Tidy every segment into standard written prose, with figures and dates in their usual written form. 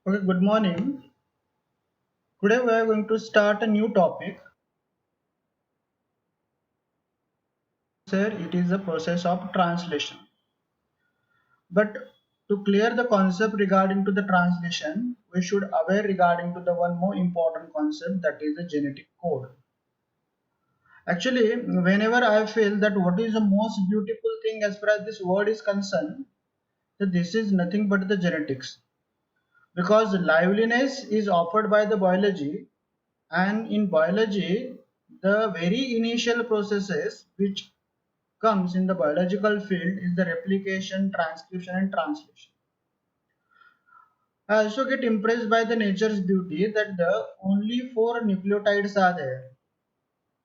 Okay, good morning. Today we are going to start a new topic. Sir, it is the process of translation. But to clear the concept regarding to the translation, we should aware regarding to the one more important concept, that is the genetic code. Actually, whenever I feel that what is the most beautiful thing as far as this word is concerned, that this is nothing but the genetics. Because liveliness is offered by the biology, and in biology the very initial processes which comes in the biological field is the replication, transcription and translation. I also get impressed by the nature's beauty that the only four nucleotides are there.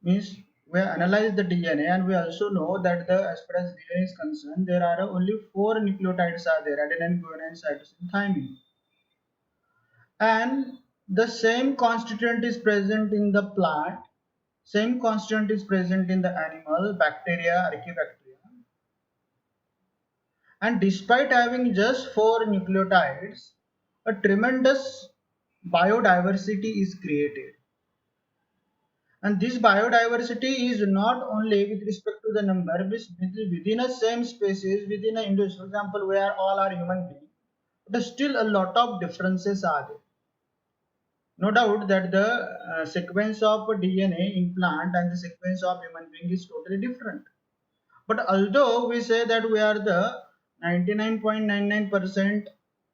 Means we analyze the DNA and we also know that the as far as DNA is concerned, there are only four nucleotides are there: adenine, guanine, cytosine, thymine. And the same constituent is present in the plant, same constituent is present in the animal, bacteria, archaebacteria. And despite having just four nucleotides, a tremendous biodiversity is created. And this biodiversity is not only with respect to the number, within a same species, within an individual. For example, we are all are human beings, but still a lot of differences are there. No doubt that the sequence of DNA in plant and the sequence of human being is totally different. But although we say that we are the 99.99%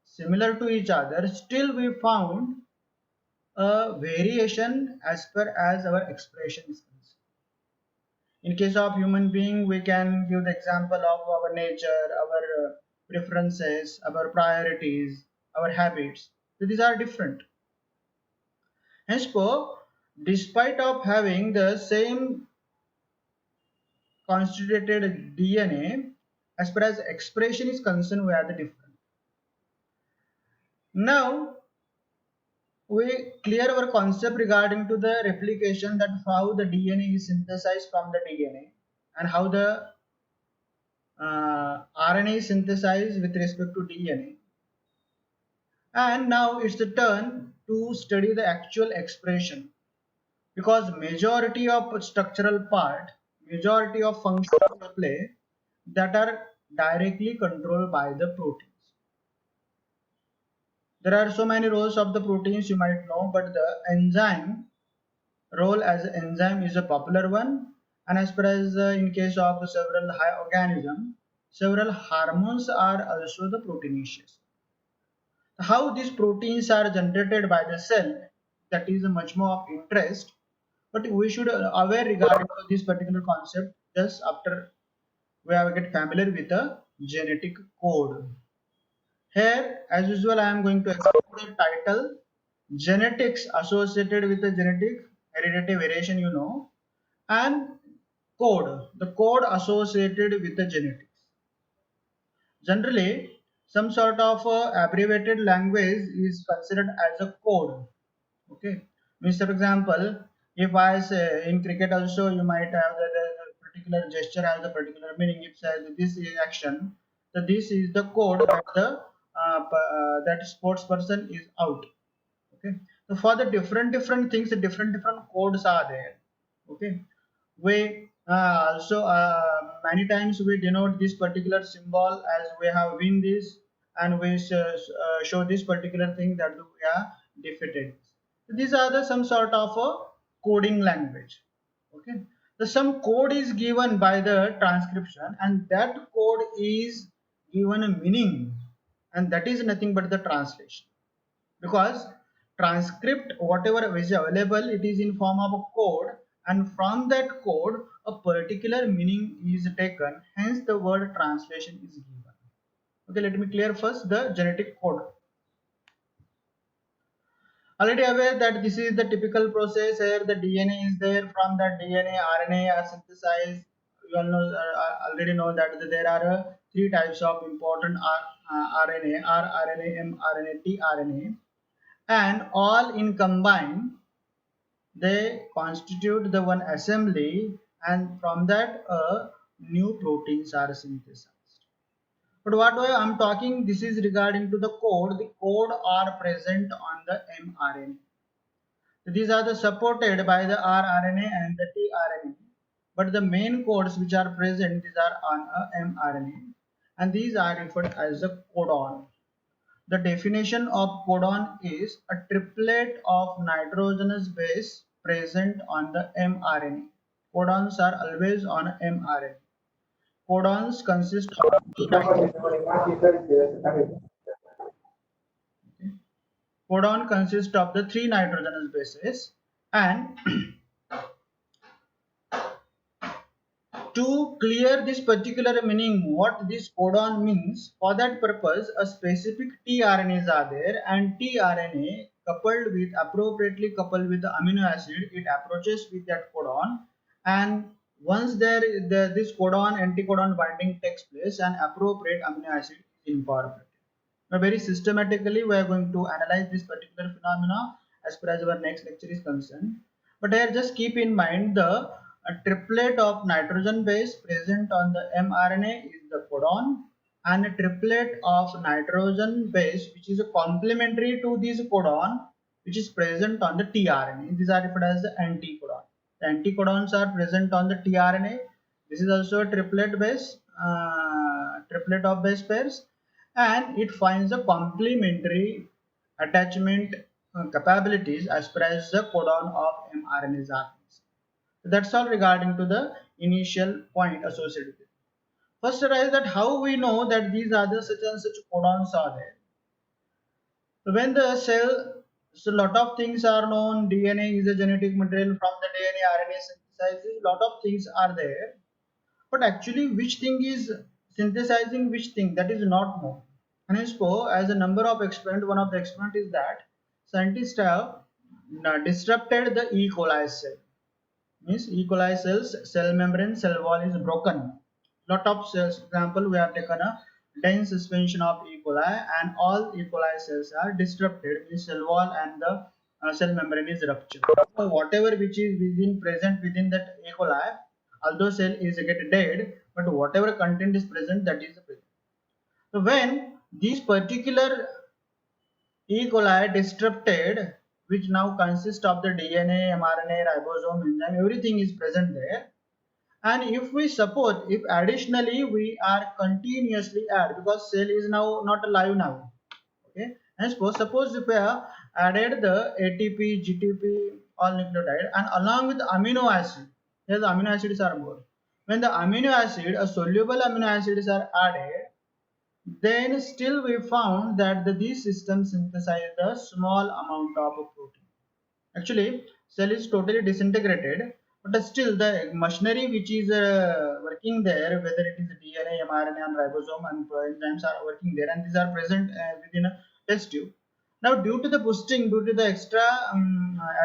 similar to each other, still we found a variation as per as our expression is concerned. In case of human being, we can give the example of our nature, our preferences, our priorities, our habits. So these are different. Henceforth, despite of having the same constituted DNA, as far as expression is concerned, we are the different. Now, we clear our concept regarding to the replication, that how the DNA is synthesized from the DNA and how the RNA is synthesized with respect to DNA. And now it's the turn to study the actual expression, because majority of structural part, majority of functions play that are directly controlled by the proteins. There are so many roles of the proteins you might know, but the enzyme role as an enzyme is a popular one. And as far as in case of several high organisms, several hormones are also the proteinaceous. How these proteins are generated by the cell, that is much more of interest, but we should aware regarding to this particular concept just after we have get familiar with the genetic code. Here, as usual, I am going to explain the title: genetics associated with the genetic hereditary variation, and code, the code associated with the genetics. Generally, some sort of abbreviated language is considered as a code. Okay, means for example, if I say in cricket also, you might have the particular gesture has a particular meaning. It says this is action, so this is the code that the that sports person is out. Okay, so for the different things, the different codes are there. Okay, we also many times we denote this particular symbol as we have win this, and we show this particular thing that we are defeated. So these are the some sort of a coding language. Okay, so some code is given by the transcription, and that code is given a meaning, and that is nothing but the translation. Because transcript whatever is available, it is in form of a code, and from that code a particular meaning is taken, hence the word translation is given. Okay, let me clear first the genetic code. Already aware that this is the typical process where the DNA is there. From that DNA, RNA are synthesized. You all know, already know that there are three types of important RNA: rRNA, mRNA, tRNA, and all in combine they constitute the one assembly, and from that new proteins are synthesized. But what I'm talking, this is regarding to the code. The code are present on the mRNA. So these are the supported by the rRNA and the tRNA. But the main codes which are present, these are on a mRNA, and these are referred as the codon. The definition of codon is a triplet of nitrogenous base present on the mRNA. Codons are always on mRNA. Codons consist of codon consists of the three nitrogenous bases, and to clear this particular meaning, what this codon means, for that purpose a specific tRNAs are there, and tRNA appropriately coupled with the amino acid, it approaches with that codon, and once this codon anticodon binding takes place, an appropriate amino acid is incorporated. Now very systematically we are going to analyze this particular phenomena as per as our next lecture is concerned. But here just keep in mind the triplet of nitrogen base present on the mRNA is the codon, and a triplet of nitrogen base which is complementary to this codon which is present on the tRNA. These are referred as the anticodon. The anticodons are present on the tRNA. This is also a triplet of base pairs, and it finds the complementary attachment capabilities as per as the codon of mRNAs are. That's all regarding to the initial point associated with it. First arise that how we know that these are the such and such codons are there. So when the cell, so lot of things are known. DNA is a genetic material. From the DNA, RNA synthesizes. Lot of things are there, but actually which thing is synthesizing which thing, that is not known. And as a number of experiment, one of the experiment is that scientists have disrupted the E. coli cell. Means E. coli cells cell membrane cell wall is broken. Lot of cells, example we have taken a dense suspension of E. coli, and all E. coli cells are disrupted, means cell wall and the cell membrane is ruptured. So whatever which is present within that E. coli, although cell is get dead, but whatever content is present, that is present. So when these particular E. coli disrupted, which now consists of the DNA, mRNA, ribosome, enzyme, everything is present there. And if we suppose, if additionally we are continuously add, because cell is now not alive now, okay, and suppose if we have added the ATP, GTP, all nucleotide, and along with amino acid, here the amino acids are more. When the amino acid, a soluble amino acids are added, then still we found that these systems synthesize a small amount of protein. Actually, cell is totally disintegrated, but still the machinery which is working there, whether it is DNA, mRNA, and ribosome and enzymes are working there, and these are present within a test tube. Now, due to the boosting, due to the extra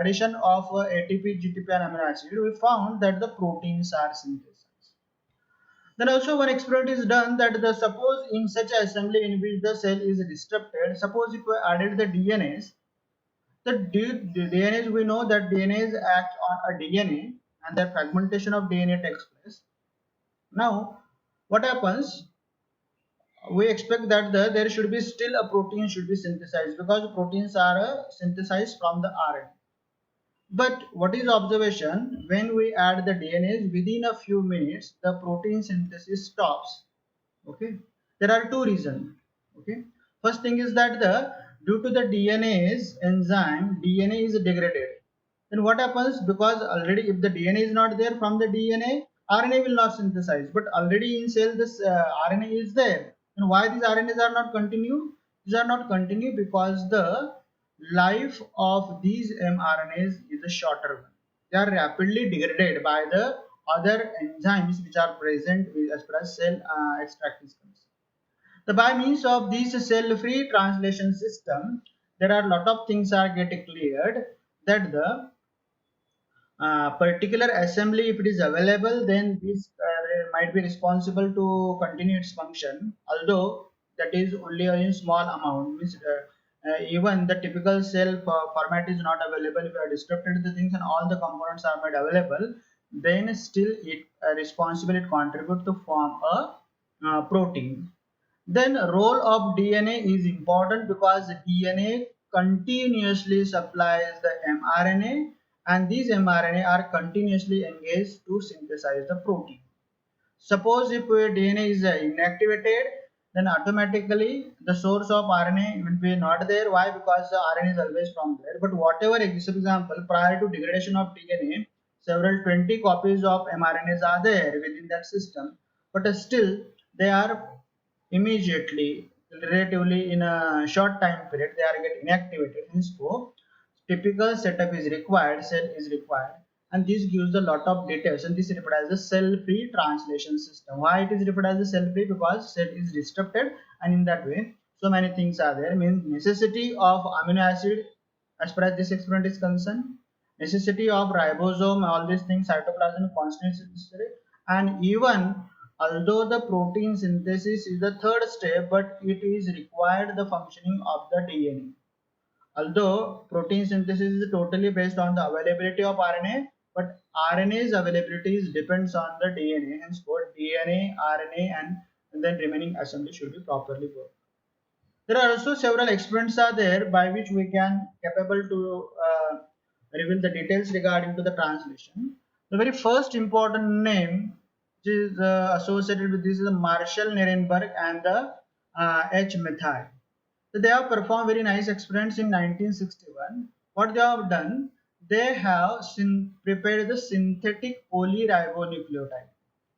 addition of ATP, GTP, and amino acid, we found that the proteins are synthesized. Then also one experiment is done that the suppose in such assembly in which the cell is disrupted, suppose if we added the DNAs, the DNAs, we know that DNAs act on a DNA and the fragmentation of DNA takes place. Now what happens? We expect that there should be still a protein should be synthesized, because proteins are synthesized from the RNA. But what is observation? When we add the DNAs, within a few minutes the protein synthesis stops. Okay, there are two reasons. Okay, first thing is that due to the DNA's enzyme, DNA is degraded. Then what happens? Because already if the DNA is not there, from the DNA RNA will not synthesize, but already in cell this RNA is there. And why these RNAs are not continue? These are not continue because the life of these mRNAs is a shorter one. They are rapidly degraded by the other enzymes which are present as far as cell extract is concerned. The by means of this cell-free translation system, there are a lot of things are getting cleared, that the particular assembly, if it is available, then this might be responsible to continue its function, although that is only in small amount. Means even the typical cell format is not available. If you have disrupted the things and all the components are made available, then still it responsible, it contribute to form a protein. Then role of DNA is important because DNA continuously supplies the mRNA, and these mRNA are continuously engaged to synthesize the protein. Suppose if DNA is inactivated, then automatically the source of RNA will be not there. Why? Because the RNA is always from there. But whatever, for example, prior to degradation of DNA, several 20 copies of mRNAs are there within that system, but still they are immediately, relatively in a short time period, they are get inactivated. Henceforth, typical setup is required, cell is required, and this gives a lot of details, and this is referred as a cell-free translation system. Why it is referred as a cell-free? Because cell is disrupted, and in that way so many things are there. Means necessity of amino acid as far as this experiment is concerned, necessity of ribosome, all these things, cytoplasm constants is necessary, and even although the protein synthesis is the third step, but it is required the functioning of the DNA. Although protein synthesis is totally based on the availability of RNA, but RNA's availability depends on the DNA. Hence, both DNA, RNA, and then remaining assembly should be properly worked. There are also several experiments are there by which we can capable to reveal the details regarding to the translation. The very first important name which is associated with this is the Marshall Nirenberg and the H. Methyl. So they have performed very nice experiments in 1961. What they have done, they have prepared the synthetic polyribonucleotide.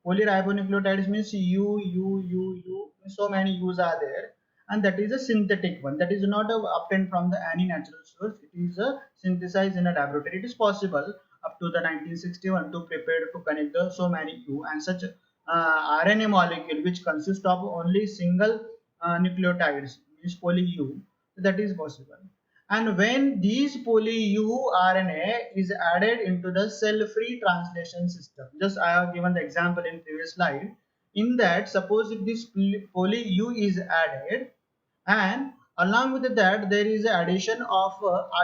Polyribonucleotides means U. So many U's are there, and that is a synthetic one. That is not obtained from the any natural source. It is synthesized in a laboratory. It is possible up to the 1961 to prepare to connect the so many U and such RNA molecule which consists of only single nucleotides means poly U, that is possible. And when these poly U RNA is added into the cell-free translation system, just I have given the example in previous slide. In that, suppose if this poly U is added, and along with that there is a addition of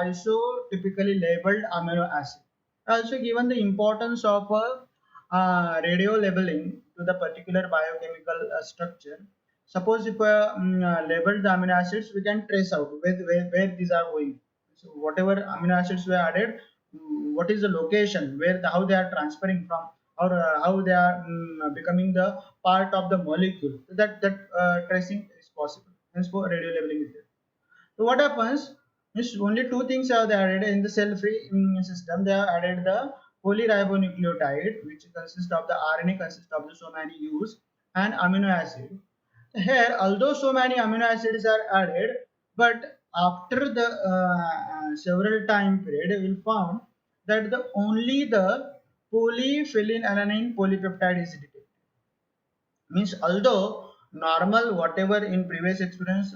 isotypically labeled amino acid. Also given the importance of radio labeling to the particular biochemical structure. Suppose if labeled the amino acids, we can trace out where these are going. So whatever amino acids were added, what is the location where how they are transferring from, or how they are becoming the part of the molecule. So that tracing is possible. Hence, for radio labeling is there. So what happens is only two things are they added in the cell-free system. They have added the polyribonucleotide, which consists of the RNA, consists of the so many U's, and amino acid. Here, although so many amino acids are added, but after the several time period, we will found that the only the polyphenylalanin polypeptide is detected. Means although normal whatever in previous experience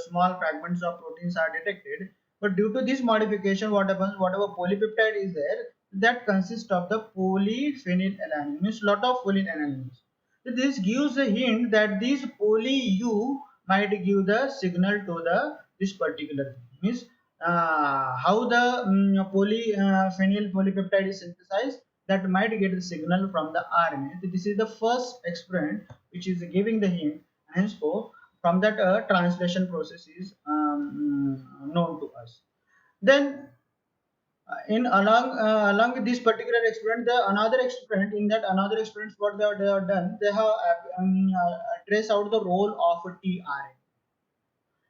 small fragments of proteins are detected, but due to this modification, what happens, whatever polypeptide is there, that consists of the polyphenylalanine, means lot of phenylalanines. So this gives a hint that this poly U might give the signal to the this particular thing. Means how the polyphenyl polypeptide is synthesized, that might get the signal from the RNA. So this is the first experiment which is giving the hint. Henceforth, from that translation process is known to us. Then in along with this particular experiment, the another experiment, in that another experiment, what they have done, they have traced out the role of tRNA.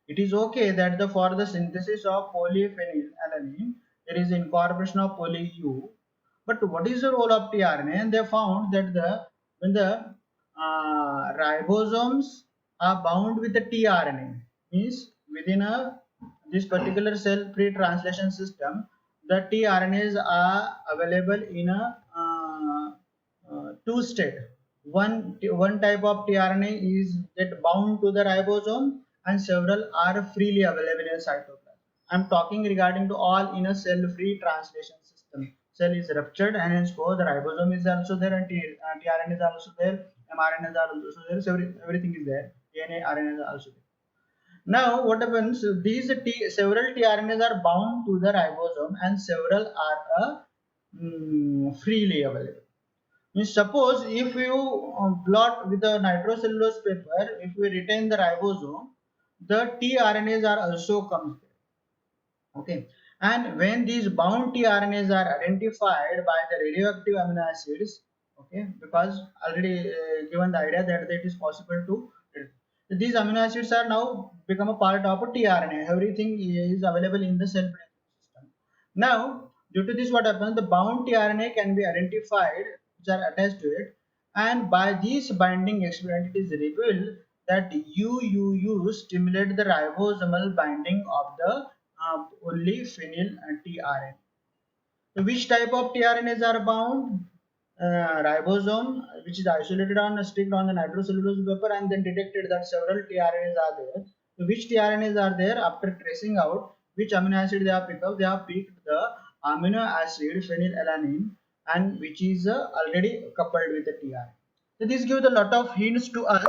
It is okay that the for the synthesis of polyphenylalanine there is incorporation of poly U, but what is the role of tRNA? And they found that the when the ribosomes are bound with the tRNA, means within a this particular cell-free translation system, the tRNAs are available in a two state. One type of tRNA is get bound to the ribosome, and several are freely available in cytoplasm. I'm talking regarding to all in a cell-free translation system. Cell is ruptured, and hence the ribosome is also there, and tRNA is also there, mRNA is also there. So everything is there. DNA, RNA is also there. Now, what happens? These several tRNAs are bound to the ribosome, and several are freely available. Means suppose if you plot with a nitrocellulose paper, if we retain the ribosome, the tRNAs are also comes there. Okay, and when these bound tRNAs are identified by the radioactive amino acids, okay, because already given the idea that it is possible to, these amino acids are now become a part of a tRNA. Everything is available in the cell system. Now, due to this, what happens? The bound tRNA can be identified, which are attached to it, and by this binding experiment, it is revealed that UUU stimulate the ribosomal binding of the only phenyl tRNA. So which type of tRNAs are bound? Ribosome, which is isolated on sticked on the nitrocellulose paper and then detected that several tRNAs are there. So which tRNAs are there? After tracing out which amino acid they have picked up, they have picked the amino acid phenylalanine, and which is already coupled with the tRNA. So this gives a lot of hints to us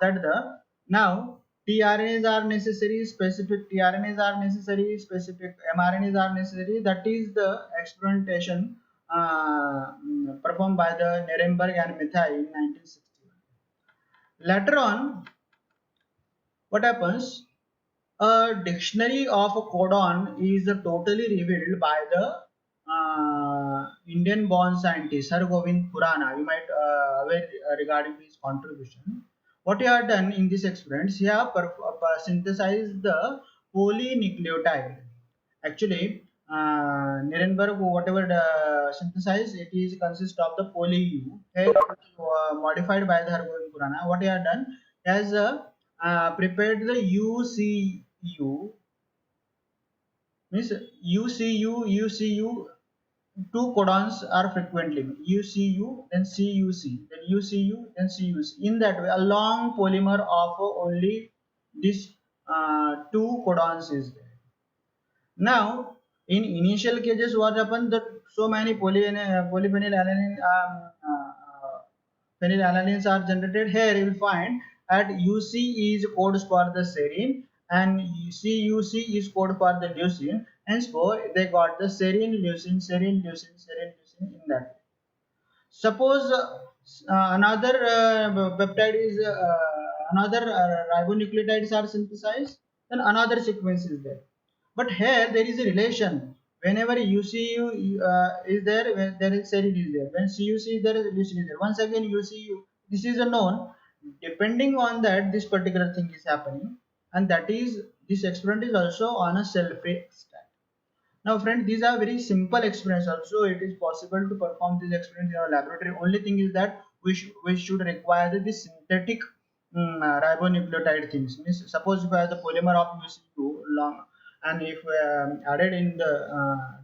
that the now tRNAs are necessary, specific tRNAs are necessary, specific mRNAs are necessary. That is the experimentation performed by the Nuremberg and Mithai in 1961. Later on, what happens? A dictionary of a codon is totally revealed by the Indian-born scientist Har Govind Khurana. You might aware regarding his contribution. What he had done in this experiment, he have synthesized the polynucleotide. Actually, Nirenberg, whatever synthesized, it is consist of the poly-U. Here, modified by the Har Govind Khurana. What he had done, he has prepared the UCU, means UCU, two codons are frequently UCU, then CUC, then UCU, then CUC. In that way, a long polymer of only this two codons is there. Now, in initial cases, what happened that so many polyphenylalanine phenylalanines are generated. Here you will find at UC is code for the serine and CUC is code for the leucine. Henceforth, they got the serine, leucine, serine, leucine, serine, leucine in that. Suppose another peptide is another ribonucleotides are synthesized, then another sequence is there. But here there is a relation. Whenever UCU is there, when there is serine is there. When CUC is there, leucine is there. Once again UCU. This is a known. Depending on that, this particular thing is happening, and that is this experiment is also on a cell-free extract. Now, friend, these are very simple experiments. Also, it is possible to perform these experiments in our laboratory. Only thing is that we should require the synthetic ribonucleotide things. Means, suppose if I have the polymer of UC2 long, and if added in the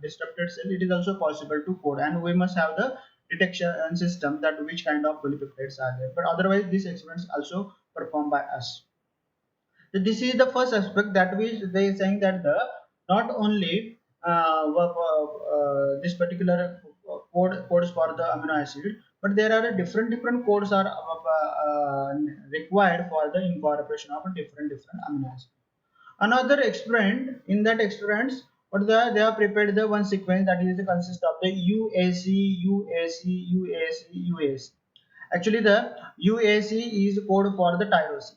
disrupted cell, it is also possible to code. And we must have the detection system that which kind of polypeptides are there. But otherwise, these experiments also performed by us. So this is the first aspect that we they are saying that the not only this particular codes for the amino acid, but there are different codes are required for the incorporation of a different amino acid. Another experiment, in that experiments, what they have prepared the one sequence that is consist of the UAC, UAC, UAC, UAC. Actually, the UAC is code for the tyrosine.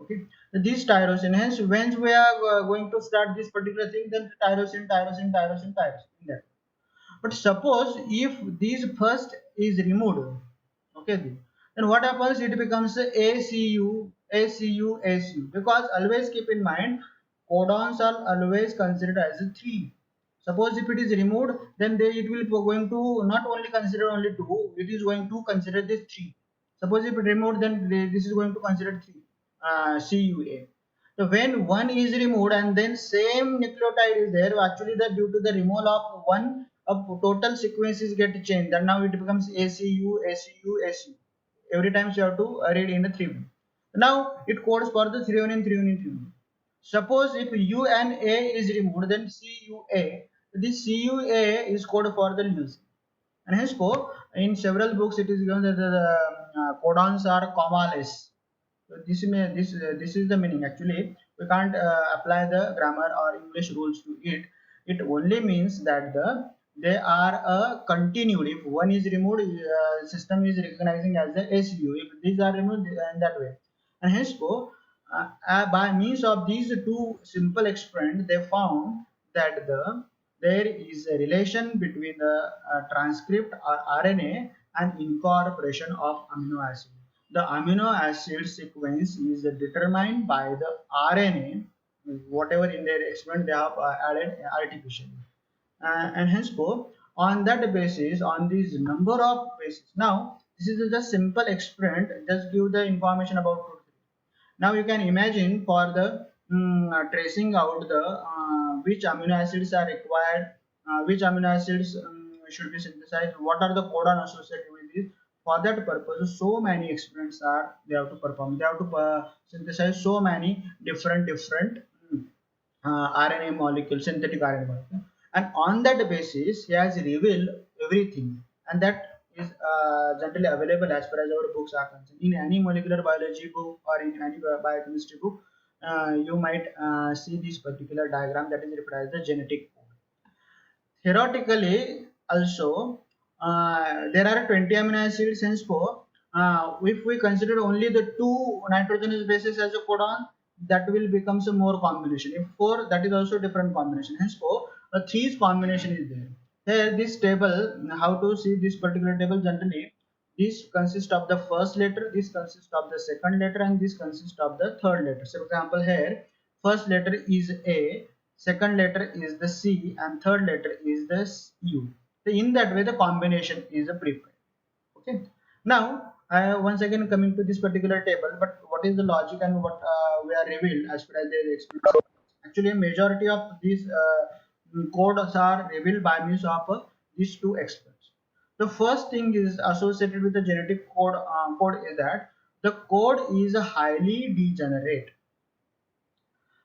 Okay, this tyrosine. Hence, when we are going to start this particular thing, then tyrosine, tyrosine, tyrosine, tyrosine. In that. But suppose if this first is removed, okay, then what happens? It becomes ACU, ACU, ACU. Because always keep in mind, codons are always considered as a three. Suppose if it is removed, then it will be going to not only consider only two, it is going to consider this three. Suppose if it removed, then this is going to consider three, CUA. So when one is removed and then same nucleotide is there, actually the due to the removal of one, total sequences get changed, and now it becomes ACU, ACU, ACU. Every time you have to read in the 3. Now it codes for the 3 3 3. Suppose if U and A is removed, then CUA. This CUA is code for the leucine. And henceforth, in several books, it is given that the codons are commaless. So this is the meaning. Actually, we can't apply the grammar or English rules to it. It only means that they are continued. If one is removed, system is recognizing as the SU. If these are removed, in that way. And henceforth, by means of these two simple experiments, they found that there is a relation between the transcript or RNA and incorporation of amino acid. The amino acid sequence is determined by the RNA, whatever in their experiment they have added artificially. And henceforth, on that basis, on this number of bases, now this is just simple experiment, just give the information about truth. Now you can imagine for the tracing out the which amino acids are required, which amino acids should be synthesized, what are the codon associated with this. For that purpose, so many experiments are they have to perform. They have to synthesize so many different RNA molecule, synthetic RNA molecule, and on that basis, he has revealed everything, and that is generally available as far as our books are concerned. In any molecular biology book or in any biochemistry book, you might see this particular diagram that is referred as the genetic code. Theoretically, also, there are 20 amino acids, henceforth, if we consider only the two nitrogenous bases as a codon, that will become some more combination. If four, that is also different combination. Henceforth, a three combination is there. Here, this table, how to see this particular table generally, this consists of the first letter, this consists of the second letter, and this consists of the third letter. So, for example, here, first letter is A, second letter is the C, and third letter is the U. So in that way the combination is a prepared. Okay. Now once again coming to this particular table, but what is the logic and what we are revealed as far as the experience. Actually, a majority of these codes are revealed by means of these two experts. The first thing is associated with the genetic code is that the code is highly degenerate.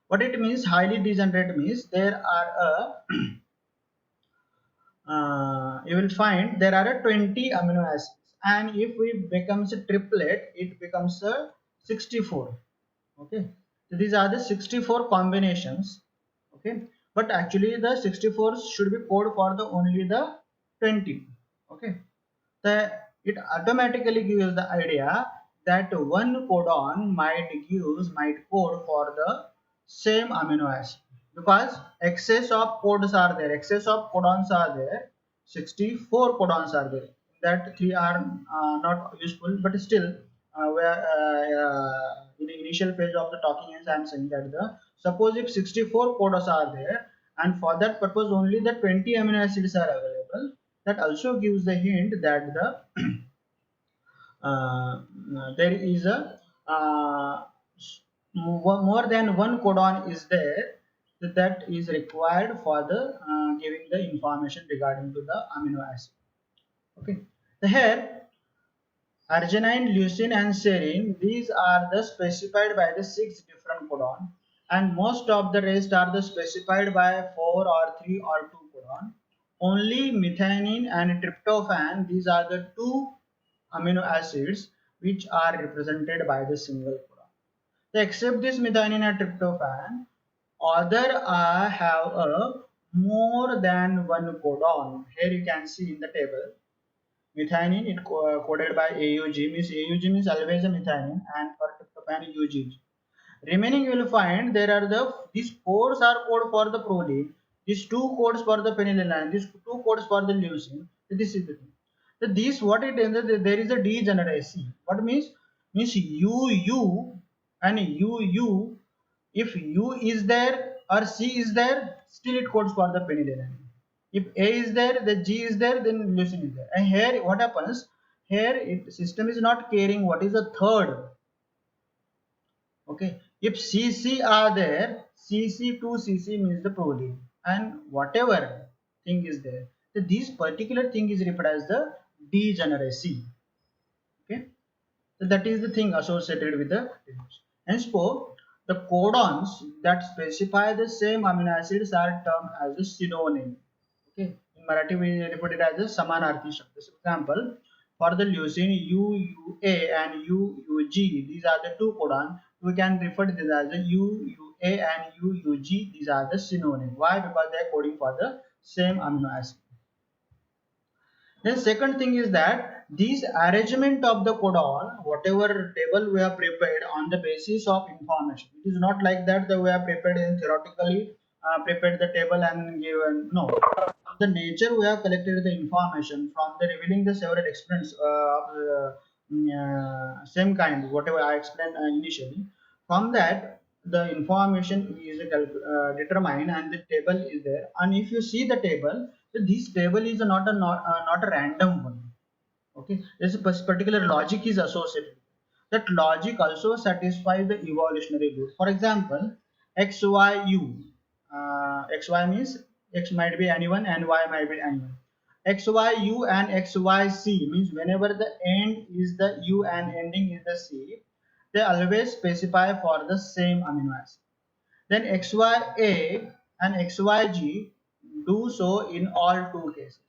What it means, highly degenerate means there are you will find there are 20 amino acids, and if we becomes a triplet, it becomes a 64. Okay, so these are the 64 combinations. Okay, but actually the 64 should be code for the only the 20. Okay, the it automatically gives the idea that one codon might code for the same amino acid, because excess of codes are there, excess of codons are there, 64 codons are there, that three are not useful, but still where in the initial phase of the talking is I am saying that the suppose if 64 codes are there, and for that purpose only the 20 amino acids are available, that also gives the hint that there is a more than one codon is there that is required for the giving the information regarding to the amino acid. Okay, so here arginine, leucine, and serine, these are the specified by the 6 different codon, and most of the rest are the specified by 4 or 3 or 2 codon. Only methionine and tryptophan, these are the two amino acids which are represented by the single codon. So except this methionine and tryptophan, other have a more than one codon. Here you can see in the table methionine it coded by AUG means always a methionine, and for tryptophan UGG. Remaining you will find there are these codes are code for the proline, these two codes for the phenylalanine, these two codes for the leucine. So this is the thing. So this what it is, there is a degeneracy. What means UU and UU, if U is there or C is there, still it codes for the phenylalanine. If A is there, the G is there, then leucine is there. And here what happens? Here system is not caring what is the third. Okay, if CC are there, CC to CC means the proline, and whatever thing is there. So this particular thing is referred as the degeneracy. Okay, so that is the thing associated with the disease. Henceforth, the codons that specify the same amino acids are termed as a synonym. Okay, in Marathi we refer it as a samanarthi shabd. For example, for the leucine UUA and UUG, these are the two codons. We can refer to this as a UUA and UUG. These are the synonym. Why? Because they are coding for the same amino acid. Then second thing is that this arrangement of the codon, whatever table we have prepared on the basis of information. It is not like that we have prepared in theoretically prepared the table and given. No, from the nature we have collected the information from the revealing the several experiments of same kind whatever I explained initially. From that the information is determined and the table is there. And if you see the table, so this table is not a random one. Okay, there's a particular logic is associated. That logic also satisfies the evolutionary rule. For example, x y u. X y means x might be anyone and y might be anyone. X y u and x y c means whenever the end is the u and ending is the c, they always specify for the same amino acid. Then XYA and XYG do so in all two cases.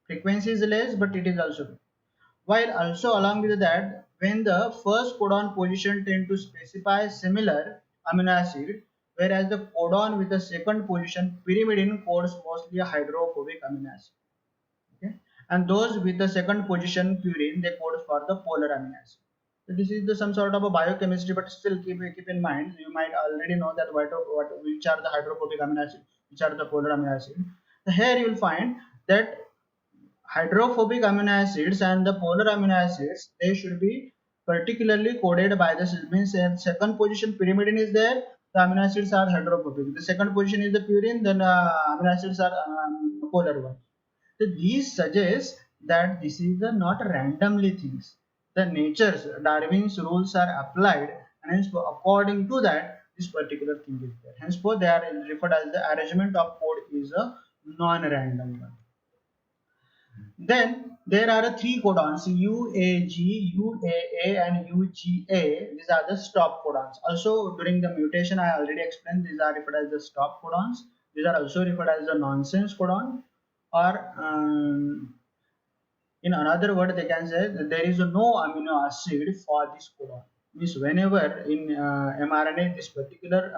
Frequency is less, but it is also good. While also along with that, when the first codon position tend to specify similar amino acid, whereas the codon with the second position pyrimidine codes mostly a hydrophobic amino acid. Okay, and those with the second position purine they code for the polar amino acid. So this is some sort of a biochemistry, but still keep in mind you might already know that which are the hydrophobic amino acid, which are the polar amino acid. So here you will find that hydrophobic amino acids and the polar amino acids they should be particularly coded by the means second position pyrimidine is there, the amino acids are hydrophobic. The second position is the purine, then amino acids are polar one. So these suggest that this is the not randomly things. The nature's Darwin's rules are applied, and hence according to that this particular thing is there. Henceforth, they are referred as the arrangement of code is a non-random one. Then there are three codons UAG, UAA, and UGA. These are the stop codons. Also, during the mutation, I already explained these are referred as the stop codons. These are also referred as the nonsense codon, or in another word, they can say that there is no amino acid for this codon. Means whenever in mRNA this particular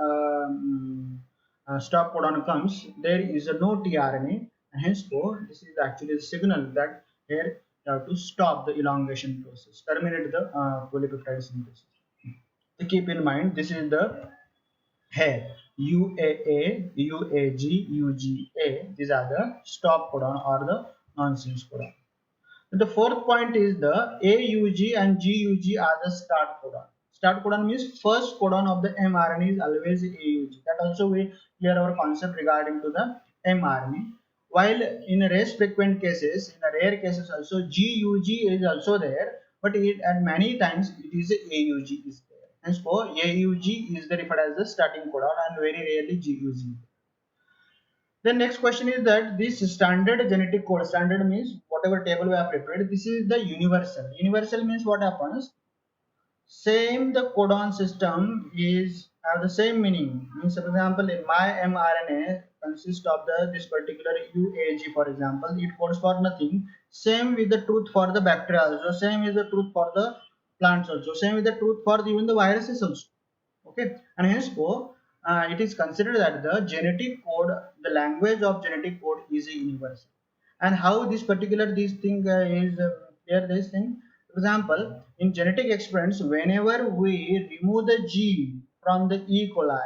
stop codon comes, there is no tRNA, and henceforth this is actually a signal that here you have to stop the elongation process, terminate the polypeptide synthesis. To keep in mind, this is the here UAA, UAG, UGA. These are the stop codon or the nonsense codon. The fourth point is the AUG and GUG are the start codon. Start codon means first codon of the mRNA is always AUG. That also we clear our concept regarding to the mRNA. While in less frequent cases, in a rare cases also GUG is also there, but it at many times it is AUG is there. Hence for AUG is the referred as the starting codon and very rarely GUG. The next question is that this standard genetic code, standard means whatever table we have prepared, this is the universal. Universal means what happens? Same the codon system is have the same meaning. Means for example, in my mRNA consists of the this particular UAG for example, it codes for nothing. Same with the truth for the bacteria also. Same is the truth for the plants also. Same with the truth for even the viruses also. Okay, and henceforth it is considered that the genetic code, the language of genetic code is a universal. And how this particular this thing is here this thing, for example in genetic experiments whenever we remove the gene from the E. coli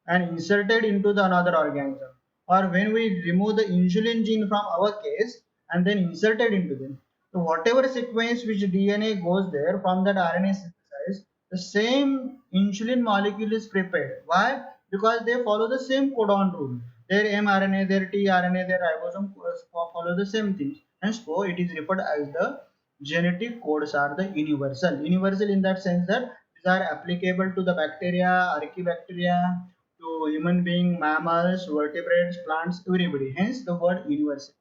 and inserted into the another organism, or when we remove the insulin gene from our case and then inserted into them, so whatever sequence which DNA goes there from that RNA synthesis, the same insulin molecule is prepared. Why? Because they follow the same codon rule. Their mRNA, their tRNA, their ribosome follow the same things, and so it is referred as the genetic codes are the universal. Universal in that sense that these are applicable to the bacteria, archaebacteria, to human being, mammals, vertebrates, plants, everybody. Hence the word universal.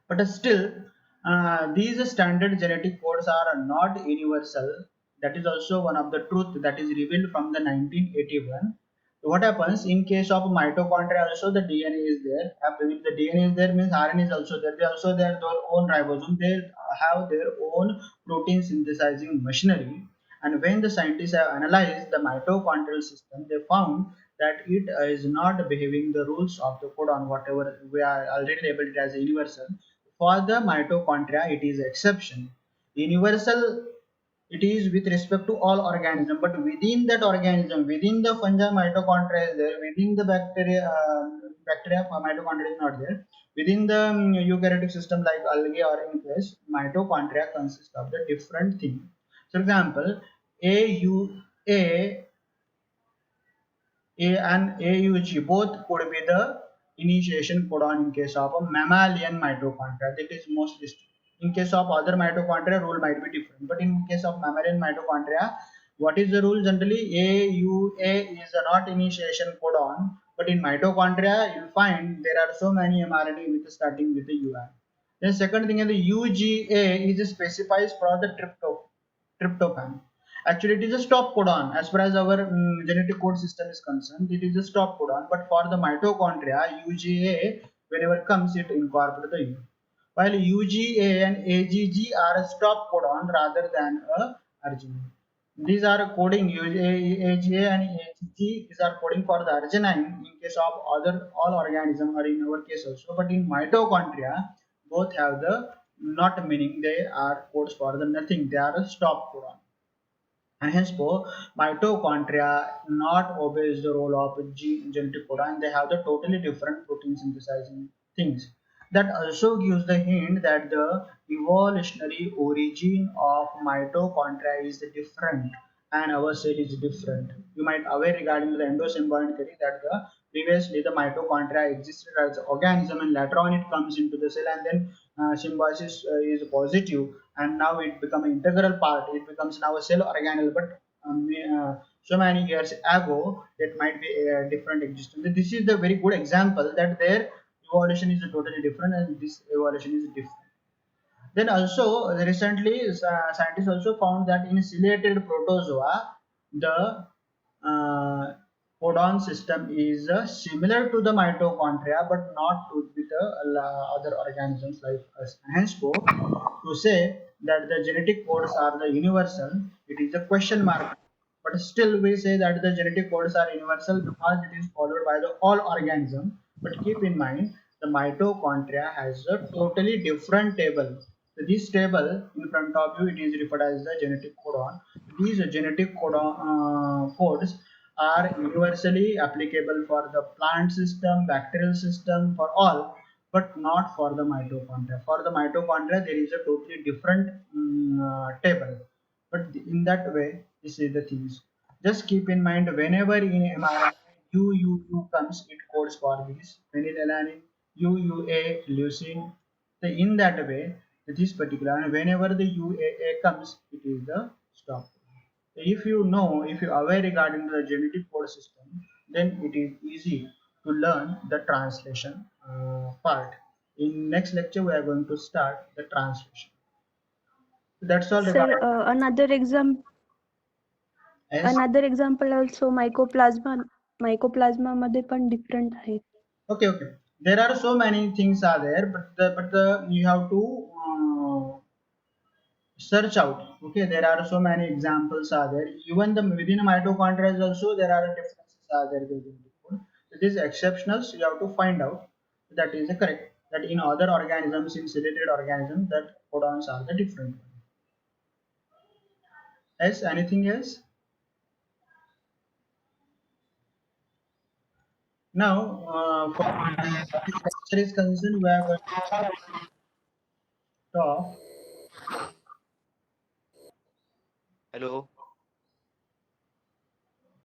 But still, these standard genetic codes are not universal. That is also one of the truth that is revealed from the 1981. What happens in case of mitochondria? Also, the DNA is there. If the DNA is there, means RNA is also there. They also their own ribosome. They have their own protein synthesizing machinery. And when the scientists have analyzed the mitochondrial system, they found that it is not behaving the rules of the codon, whatever we are already labeled it as a universal. For the mitochondria, it is exception. Universal it is with respect to all organism, but within that organism, within the fungi, mitochondria is there. Within the bacteria, mitochondria is not there. Within the eukaryotic system like algae or in case, mitochondria consist of the different thing. For example, A and AUG both could be the initiation codon in case of a mammalian mitochondria. That is most listed. In case of other mitochondria, rule might be different. But in case of mammalian mitochondria, what is the rule generally? AUA is not initiation codon, but in mitochondria, you find there are so many mRNA with starting with the UN. Then second thing is the UGA is specifies for the tryptophan. Actually, it is a stop codon. As far as our genetic code system is concerned, it is a stop codon. But for the mitochondria, UGA, whenever comes, it incorporates the U. While UGA and AGG are a stop codon rather than a arginine. These are coding AGA and AGG. These are coding for the arginine in case of other all organism or in our case also. But in mitochondria, both have the not meaning. They are codes for the nothing. They are a stop codon. And henceforth, mitochondria not obeys the role of genetic codon. They have the totally different protein synthesizing things. That also gives the hint that the evolutionary origin of mitochondria is different and our cell is different. You might aware regarding the endosymbiotic theory that the previously the mitochondria existed as an organism and later on it comes into the cell and then symbiosis is positive and now it becomes an integral part. It becomes now a cell organelle, but so many years ago it might be a different existence. This is the very good example that their evolution is totally different and this evolution is different. Then also recently scientists also found that in ciliated protozoa the uh, codon system is similar to the mitochondria but not to with the other organisms like us. Henceforth, to say that the genetic codes are the universal, it is a question mark. But still, we say that the genetic codes are universal because it is followed by the all organism. But keep in mind, the mitochondria has a totally different table. So this table in front of you, it is referred as the genetic codon. These genetic codes are universally applicable for the plant system, bacterial system, for all, but not for the mitochondria. For the mitochondria, there is a totally different table. But in that way, this is the things. Just keep in mind whenever in mRNA UUU comes, it codes for this phenylalanine, UUA, leucine. So in that way, this particular, and whenever the UAA comes, it is the stop. If you know, if you are aware regarding the genetic code system, then it is easy to learn the translation part. In next lecture, we are going to start the translation. So that's all Sir, regarding. Yes. another example also mycoplasma मध्ये पण different आहे. Okay. There are so many things are there, but you have to search out. Okay, there are so many examples are there. Even the within mitochondria also there are differences are there. It is exceptionals. You have to find out that is correct. That in other organisms, in ciliated organisms, that codons are the different. Yes, anything else? Now, for this lecture is concerned, we are going to talk. Hello.